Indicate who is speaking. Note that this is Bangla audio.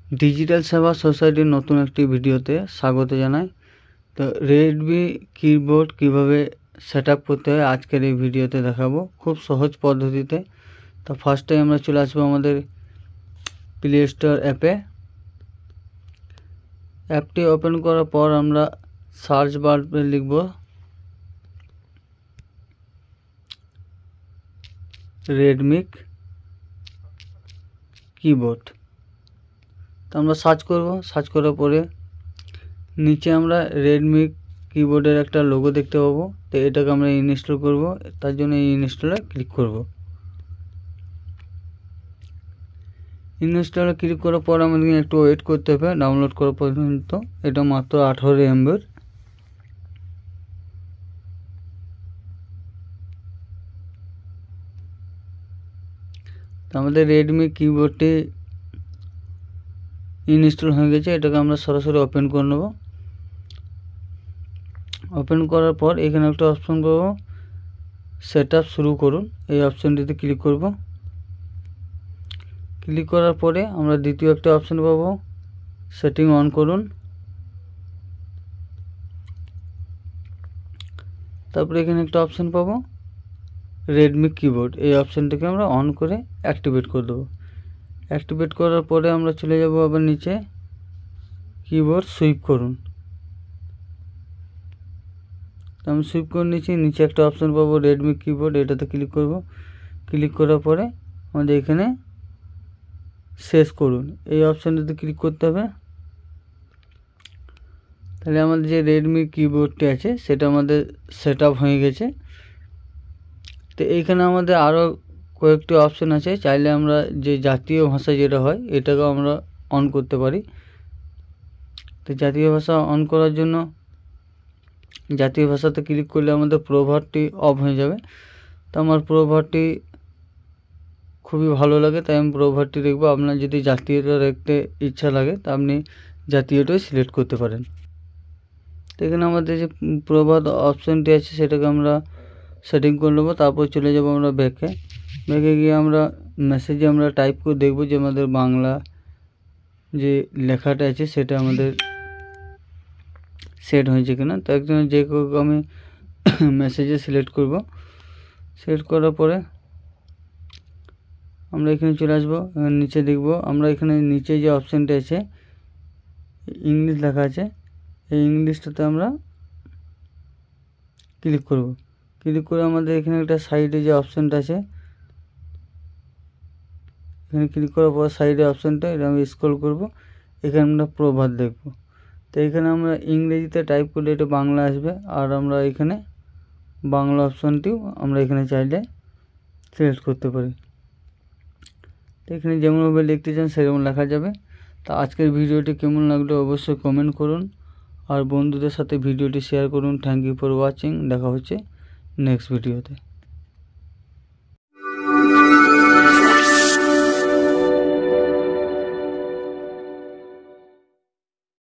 Speaker 1: ডিজিটাল সেবা সোসাইটির নতুন একটি ভিডিওতে স্বাগত জানাই। তো রেডমি কিবোর্ড কিভাবে সেটআপ করতে হয় আজকের এই ভিডিওতে দেখাবো খুব সহজ পদ্ধতিতে। তো ফার্স্টে আমরা চলে আসবো আমাদের প্লে স্টোর অ্যাপটি ওপেন করার পর আমরা সার্চ বারে লিখব রেডমি কিবোর্ড। তো আমরা সার্চ করব, সার্চ করার পরে নিচে আমরা রেডমি কিবোর্ডের একটা লোগো দেখতে পাবো। তো এটাকে আমরা ইনস্টল করব, তার জন্য এই ইনস্টলে ক্লিক করব। ইনস্টলে ক্লিক করার পর আমাদের একটু ওয়েট করতে হবে ডাউনলোড করা পর্যন্ত। এটা মাত্র 18 MB। আমাদের রেডমি কিবোর্ডটি ইনস্টল হয়ে গেছে, এটাকে আমরা সরাসরি ওপেন করে নেব। ওপেন করার পর এখানে একটা অপশন পাবো সেটআপ শুরু করুন, এই অপশনটিতে ক্লিক করব। ক্লিক করার পরে আমরা দ্বিতীয় একটা অপশন পাবো সেটিং অন করুন। তারপরে এখানে একটা অপশন পাবো রেডমি কিবোর্ড, এই অপশনটাকে আমরা অন করে অ্যাক্টিভেট করে দেবো। অ্যাক্টিভেট করার পরে আমরা চলে যাব আবার নিচে কিবোর্ড সুইপ করুন। আমি সুইপ করে নিচে একটা অপশন পাবো রেডমি কিবোর্ড, এটাতে ক্লিক করব। ক্লিক করার পরে আমাদের এখানে শেষ করুন, এই অপশনটাতে ক্লিক করতে হবে। তাহলে আমাদের যে রেডমি কিবোর্ডটি আছে সেটা আমাদের সেটআপ হয়ে গেছে। তো এইখানে আমাদের আরও কয়েকটি অপশন আছে, চাইলে আমরা যে জাতীয় ভাষা যেটা হয় এটাকেও আমরা অন করতে পারি। তো জাতীয় ভাষা অন করার জন্য জাতীয় ভাষাতে ক্লিক করলে আমাদের প্রভারটি অফ হয়ে যাবে। তো আমার প্রভারটি খুবই ভালো লাগে, তাই আমি প্রভারটি দেখবো। আপনার যদি জাতীয়টা দেখতে ইচ্ছা লাগে তা আপনি জাতীয়টাই সিলেক্ট করতে পারেন। তো এখানে আমাদের যে প্রভাত অপশনটি আছে সেটাকে আমরা সেটিং করে নেবো। তারপর চলে যাব আমরা ব্যাকে গিয়ে আমরা মেসেজে আমরা টাইপ করে দেখব যে আমাদের বাংলা যে লেখাটা আছে সেটা আমাদের সেট হয়েছে কিনা। তো একজন যে আমি মেসেজে সিলেক্ট করব। সিলেক্ট করার পরে আমরা এখানে চলে আসবো, নিচে দেখব আমরা এখানে নিচে যে অপশানটা আছে ইংলিশ লেখা আছে, এই ইংলিশটাতে আমরা ক্লিক করব। ক্লিক করে আমাদের এখানে একটা সাইডে যে অপশানটা আছে এখানে ক্লিক করার পর সাইডে অপশানটা এটা আমি স্ক্রল করব, এখানে আমরা প্রভাত দেখব। তো এখানে আমরা ইংরেজিতে টাইপ করলে এটা বাংলা আসবে, আর আমরা এখানে বাংলা অপশানটিও আমরা এখানে চাইলে সিলেক্ট করতে পারি। তো এখানে যেমনভাবে লিখতে চান সেরকম লেখা যাবে। তো আজকের ভিডিওটি কেমন লাগলো অবশ্যই কমেন্ট করুন, আর বন্ধুদের সাথে ভিডিওটি শেয়ার করুন। Thank you for watching. দেখা হচ্ছে নেক্সট ভিডিওতে।